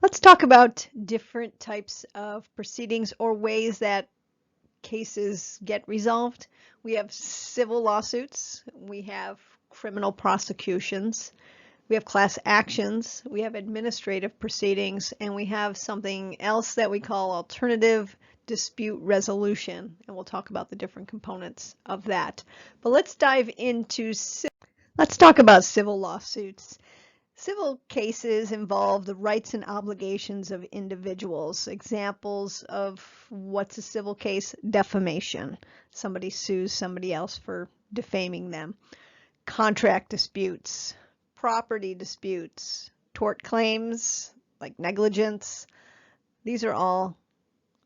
Let's talk about different types of proceedings or ways that cases get resolved. We have civil lawsuits, we have criminal prosecutions, we have class actions, we have administrative proceedings, and we have something else that we call alternative dispute resolution. And we'll talk about the different components of that. But let's dive into, let's talk about civil lawsuits. Civil cases involve the rights and obligations of individuals. Examples of what's a civil case: defamation. Somebody sues somebody else for defaming them. Contract disputes, property disputes, tort claims like negligence. These are all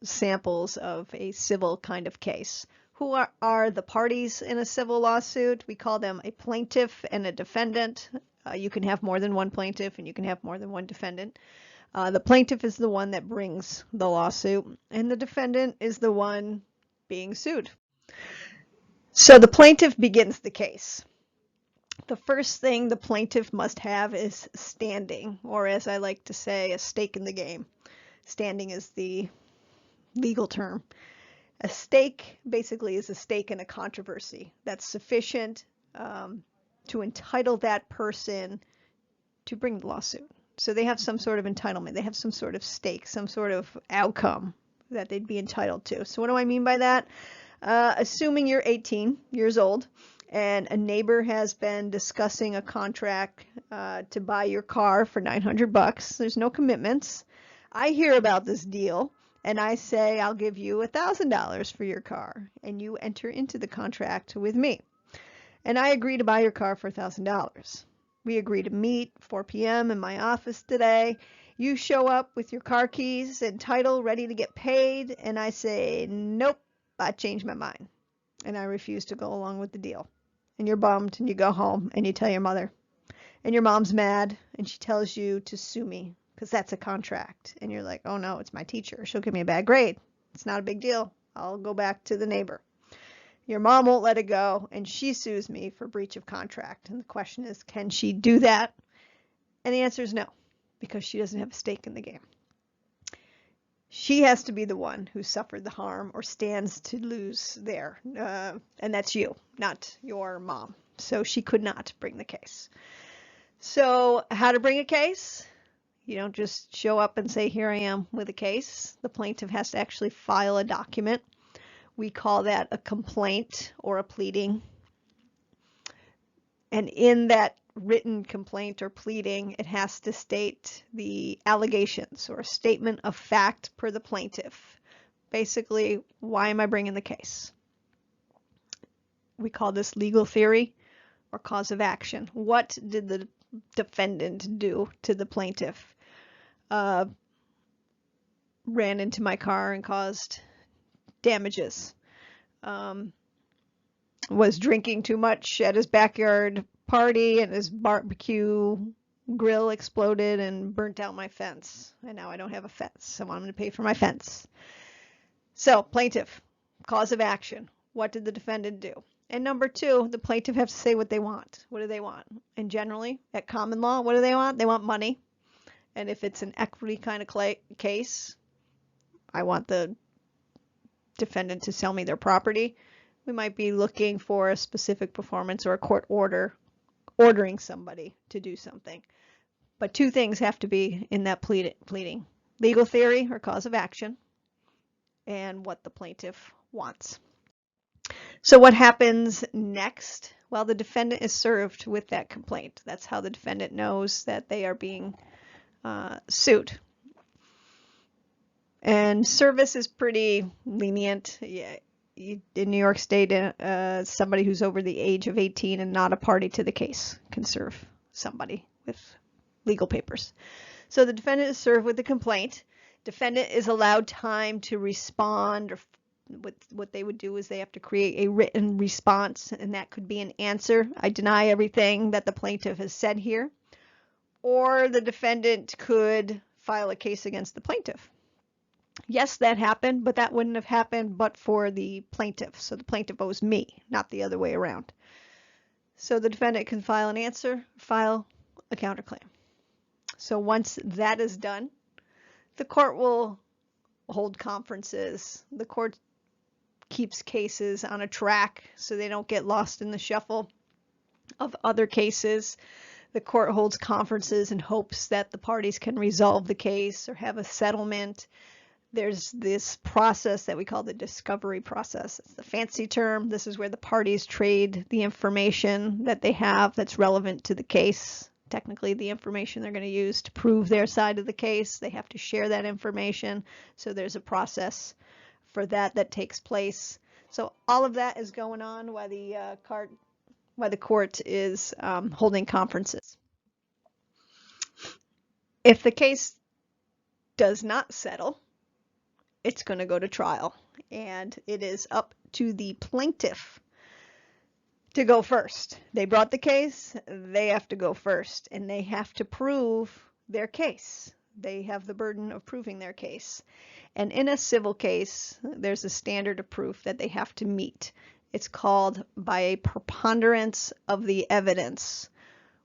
samples of a civil kind of case. Who are the parties in a civil lawsuit? We call them a plaintiff and a defendant. You can have more than one plaintiff and you can have more than one defendant. The plaintiff is the one that brings the lawsuit, and the defendant is the one being sued. So the plaintiff begins the case. The first thing the plaintiff must have is standing, or as I like to say, a stake in the game. Standing is the legal term. A stake basically is a stake in a controversy that's sufficient to entitle that person to bring the lawsuit. So they have some sort of entitlement. They have some sort of stake, some sort of outcome that they'd be entitled to. So what do I mean by that? Assuming you're 18 years old and a neighbor has been discussing a contract to buy your car for $900. There's no commitments. I hear about this deal and I say, I'll give you $1,000 for your car, and you enter into the contract with me. And I agree to buy your car for $1,000. We agree to meet 4 p.m. in my office today. You show up with your car keys and title ready to get paid, and I say, nope, I changed my mind, and I refuse to go along with the deal. And you're bummed, and you go home, and you tell your mother. And your mom's mad, and she tells you to sue me, because that's a contract. And you're like, oh no, it's my teacher. She'll give me a bad grade. It's not a big deal. I'll go back to the neighbor. Your mom won't let it go, and she sues me for breach of contract. And the question is, can she do that? And the answer is no, because she doesn't have a stake in the game. She has to be the one who suffered the harm or stands to lose there. And that's you, not your mom. So she could not bring the case. So how to bring a case? You don't just show up and say, here I am with a case. The plaintiff has to actually file a document. We call that a complaint or a pleading. And in that written complaint or pleading, it has to state the allegations or a statement of fact per the plaintiff. Basically, why am I bringing the case? We call this legal theory or cause of action. What did the defendant do to the plaintiff? Ran into my car and caused damages. Was drinking too much at his backyard party and his barbecue grill exploded and burnt out my fence. And now I don't have a fence, so I'm going to pay for my fence. So, plaintiff, cause of action. What did the defendant do? And number two, the plaintiff has to say what they want. What do they want? And generally, at common law, what do they want? They want money. And if it's an equity kind of case, I want the defendant to sell me their property. We might be looking for a specific performance or a court order ordering somebody to do something. But two things have to be in that pleading. Legal theory or cause of action, and what the plaintiff wants. So what happens next? Well, the defendant is served with that complaint. That's how the defendant knows that they are being sued. And service is pretty lenient. Yeah, in New York State, somebody who's over the age of 18 and not a party to the case can serve somebody with legal papers. So the defendant is served with the complaint. Defendant is allowed time to respond, or what they would do is they have to create a written response, and that could be an answer. I deny everything that the plaintiff has said here. Or the defendant could file a case against the plaintiff. Yes, that happened, but that wouldn't have happened but for the plaintiff. So the plaintiff owes me, not the other way around. So the defendant can file an answer, file a counterclaim. So once that is done, The court will hold conferences. The court keeps cases on a track so they don't get lost in the shuffle of other cases. The court holds conferences in hopes that the parties can resolve the case or have a settlement. There's this process that we call the discovery process. It's the fancy term. This is where the parties trade the information that they have that's relevant to the case. Technically, the information they're going to use to prove their side of the case. They have to share that information. So there's a process for that takes place. So all of that is going on while the court is holding conferences. If the case does not settle, it's going to go to trial, and it is up to the plaintiff to go first. They brought the case, they have to go first, and they have to prove their case. They have the burden of proving their case. And in a civil case, there's a standard of proof that they have to meet. It's called by a preponderance of the evidence,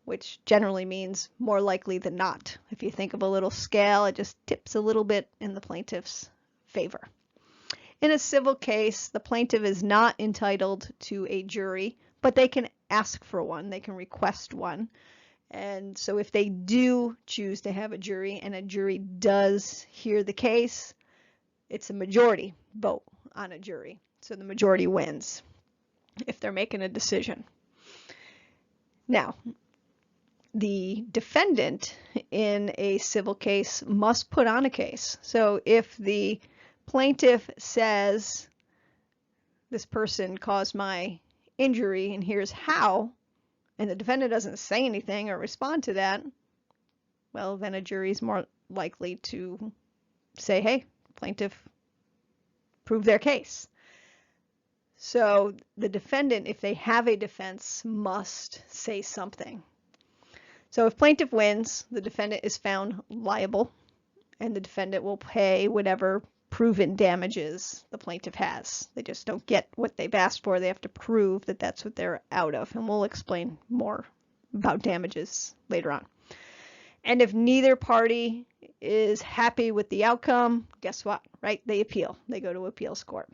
which generally means more likely than not. If you think of a little scale, it just tips a little bit in the plaintiff's favor. In a civil case, the plaintiff is not entitled to a jury, but they can ask for one. They can request one. And so if they do choose to have a jury and a jury does hear the case, it's a majority vote on a jury. So the majority wins if they're making a decision. Now, the defendant in a civil case must put on a case. So if the plaintiff says, this person caused my injury and here's how, and the defendant doesn't say anything or respond to that, well, then a jury is more likely to say, hey, plaintiff proved their case. So the defendant, if they have a defense, must say something. So if plaintiff wins, the defendant is found liable, and the defendant will pay whatever proven damages the plaintiff has. They just don't get what they've asked for. They have to prove that that's what they're out of. And we'll explain more about damages later on. And if neither party is happy with the outcome, guess what, right? They appeal. They go to appeals court.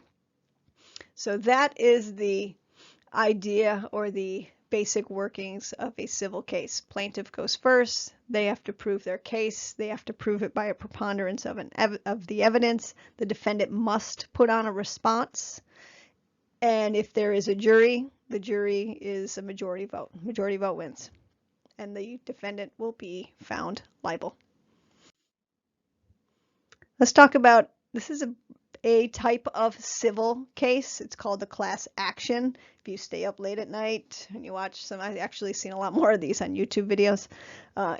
So that is the idea or the basic workings of a civil case. Plaintiff goes first. They have to prove their case. They have to prove it by a preponderance of the evidence. The defendant must put on a response. And if there is a jury, the jury is a majority vote. Majority vote wins. And the defendant will be found liable. Let's talk about, this is a type of civil case. It's called a class action. If you stay up late at night and you watch some, I've actually seen a lot more of these on YouTube videos.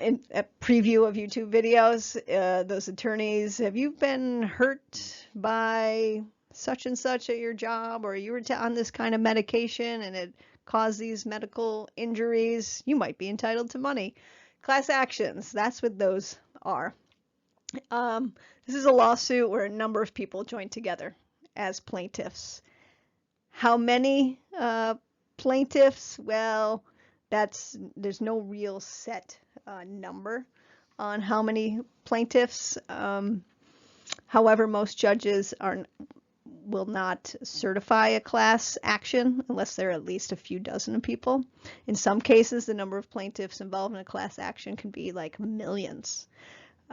In a preview of YouTube videos, those attorneys, have you been hurt by such and such at your job, or you were on this kind of medication and it caused these medical injuries? You might be entitled to money. Class actions, that's what those are. This is a lawsuit where a number of people join together as plaintiffs. How many plaintiffs? Well, there's no real set number on how many plaintiffs. However, most judges will not certify a class action unless there are at least a few dozen people. In some cases, the number of plaintiffs involved in a class action can be like millions.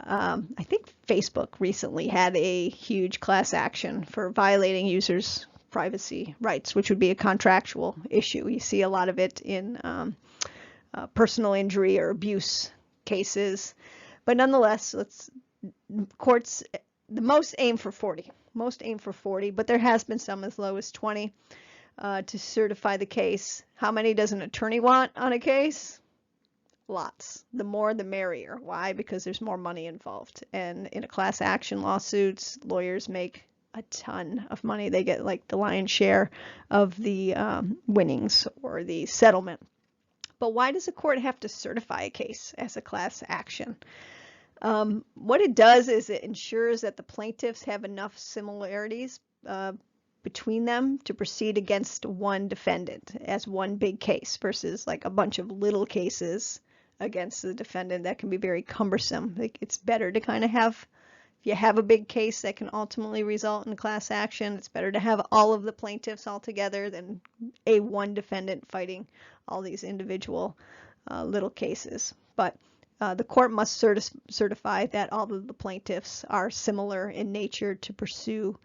I think Facebook recently had a huge class action for violating users' privacy rights, which would be a contractual issue. You see a lot of it in personal injury or abuse cases. But nonetheless, courts, the most aim for 40. Most aim for 40, but there has been some as low as 20 to certify the case. How many does an attorney want on a case? Lots. The more, the merrier. Why? Because there's more money involved. And in a class action lawsuits, lawyers make a ton of money. They get like the lion's share of the winnings or the settlement. But why does a court have to certify a case as a class action? What it does is it ensures that the plaintiffs have enough similarities between them to proceed against one defendant as one big case versus like a bunch of little cases against the defendant that can be very cumbersome. It's better to kind of have If you have a big case that can ultimately result in a class action, it's better to have all of the plaintiffs all together than one defendant fighting all these individual little cases. But the court must certify that all of the plaintiffs are similar in nature to pursue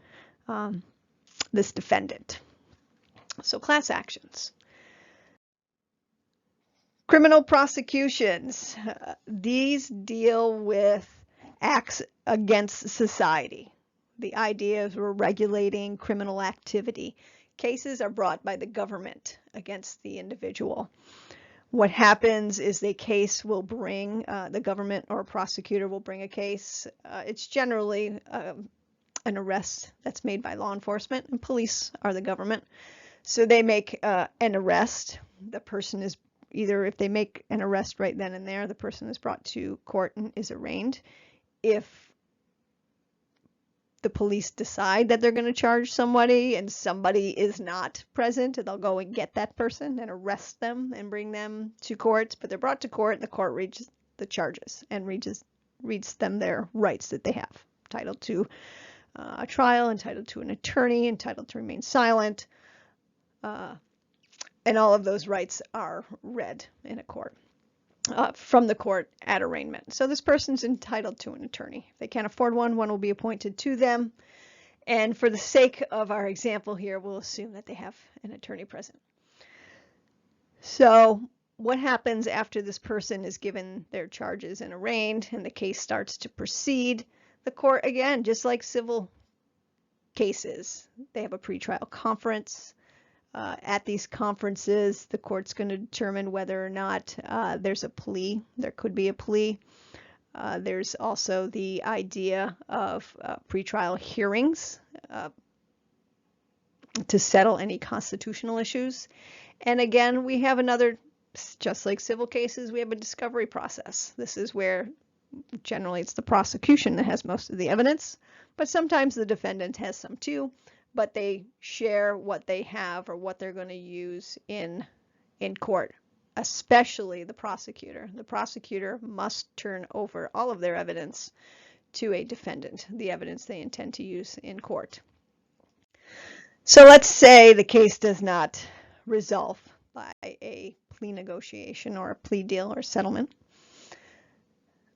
this defendant. So class actions. Criminal prosecutions. These deal with acts against society. The idea is we're regulating criminal activity. Cases are brought by the government against the individual. What happens is the case will bring, the government or a prosecutor will bring a case. It's generally an arrest that's made by law enforcement, and police are the government. So they make an arrest. The person is either, if they make an arrest right then and there, the person is brought to court and is arraigned. If the police decide that they're going to charge somebody and somebody is not present, they'll go and get that person and arrest them and bring them to court. But they're brought to court and the court reads the charges and reads them their rights that they have. Entitled to a trial, entitled to an attorney, entitled to remain silent. And all of those rights are read in a court, from the court at arraignment. So this person's entitled to an attorney. If they can't afford one, one will be appointed to them. And for the sake of our example here, we'll assume that they have an attorney present. So what happens after this person is given their charges and arraigned and the case starts to proceed? The court, again, just like civil cases, they have a pretrial conference. At these conferences, the court's going to determine whether or not there's a plea. There could be a plea. There's also the idea of pretrial hearings to settle any constitutional issues. And again, we have another, just like civil cases, we have a discovery process. This is where generally it's the prosecution that has most of the evidence, but sometimes the defendant has some too. But they share what they have or what they're going to use in court, especially the prosecutor. The prosecutor must turn over all of their evidence to a defendant, the evidence they intend to use in court. So let's say the case does not resolve by a plea negotiation or a plea deal or settlement.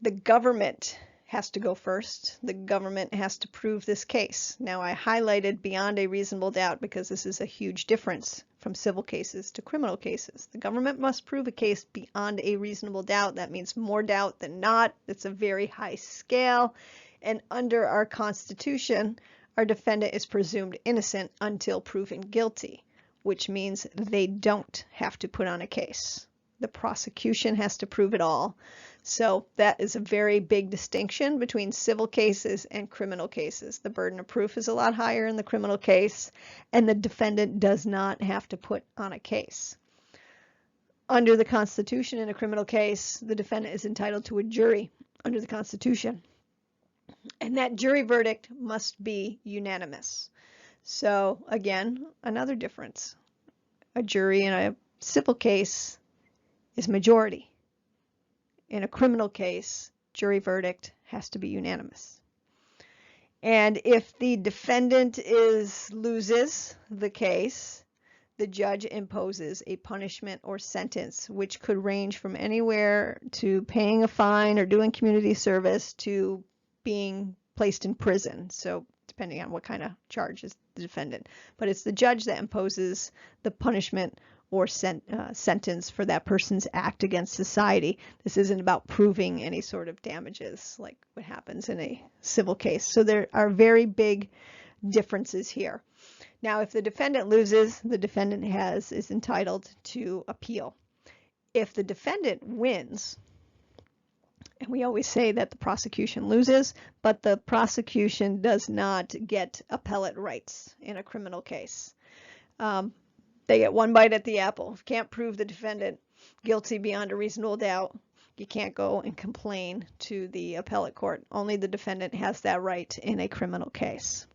The government has to go first. The government has to prove this case. Now, I highlighted beyond a reasonable doubt because this is a huge difference from civil cases to criminal cases. The government must prove a case beyond a reasonable doubt. That means more doubt than not. It's a very high scale. And under our Constitution, our defendant is presumed innocent until proven guilty, which means they don't have to put on a case. The prosecution has to prove it all. So that is a very big distinction between civil cases and criminal cases. The burden of proof is a lot higher in the criminal case, and the defendant does not have to put on a case. Under the Constitution, in a criminal case, the defendant is entitled to a jury under the Constitution. And that jury verdict must be unanimous. So again, another difference. A jury in a civil case is majority. In a criminal case, jury verdict has to be unanimous. And if the defendant loses the case, the judge imposes a punishment or sentence, which could range from anywhere to paying a fine or doing community service to being placed in prison. So depending on what kind of charge is the defendant. But it's the judge that imposes the punishment or sentence for that person's act against society. This isn't about proving any sort of damages like what happens in a civil case. So there are very big differences here. Now, if the defendant loses, the defendant is entitled to appeal. If the defendant wins, and we always say that the prosecution loses, but the prosecution does not get appellate rights in a criminal case. They get one bite at the apple. If you can't prove the defendant guilty beyond a reasonable doubt, you can't go and complain to the appellate court. Only the defendant has that right in a criminal case.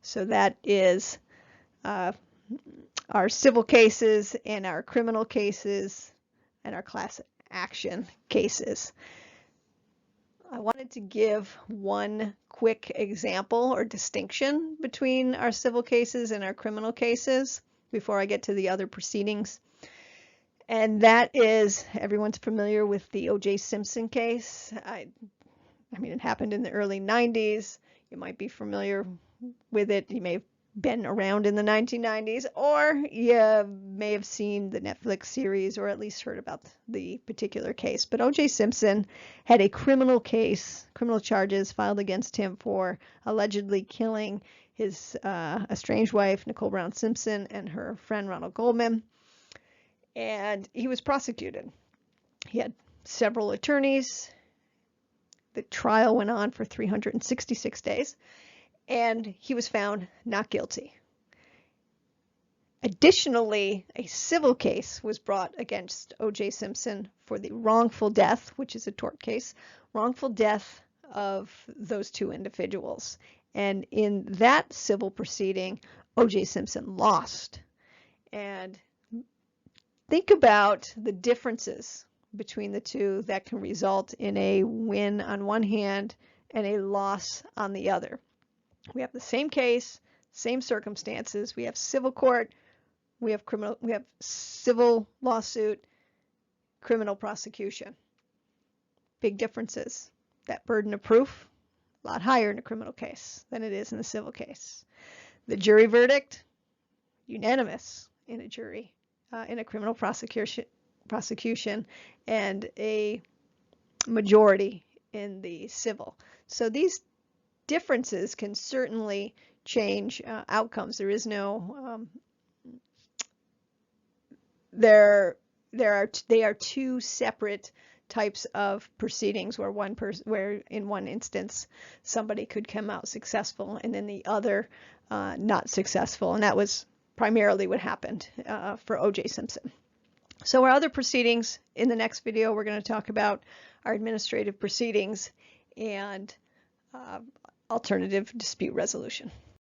So that is our civil cases and our criminal cases and our class action cases. I wanted to give one quick example or distinction between our civil cases and our criminal cases before I get to the other proceedings. And that is, everyone's familiar with the O.J. Simpson case. I mean, it happened in the early 90s. You might be familiar with it. You may have been around in the 1990s, or you may have seen the Netflix series or at least heard about the particular case. But O.J. Simpson had a criminal case, criminal charges filed against him for allegedly killing his estranged wife, Nicole Brown Simpson, and her friend Ronald Goldman. And he was prosecuted. He had several attorneys. The trial went on for 366 days, and he was found not guilty. Additionally, a civil case was brought against O.J. Simpson for the wrongful death, which is a tort case, wrongful death of those two individuals. And in that civil proceeding, O.J. Simpson lost. And think about the differences between the two that can result in a win on one hand and a loss on the other. We have the same case, same circumstances. We have civil court, we have civil lawsuit, criminal prosecution. Big differences. That burden of proof, a lot higher in a criminal case than it is in a civil case. The jury verdict, unanimous in a jury, in a criminal prosecution, and a majority in the civil. So these differences can certainly change outcomes. There is no they are two separate types of proceedings where where in one instance somebody could come out successful and in the other not successful, and that was primarily what happened for O.J. Simpson. So our other proceedings, in the next video we're going to talk about our administrative proceedings and alternative dispute resolution.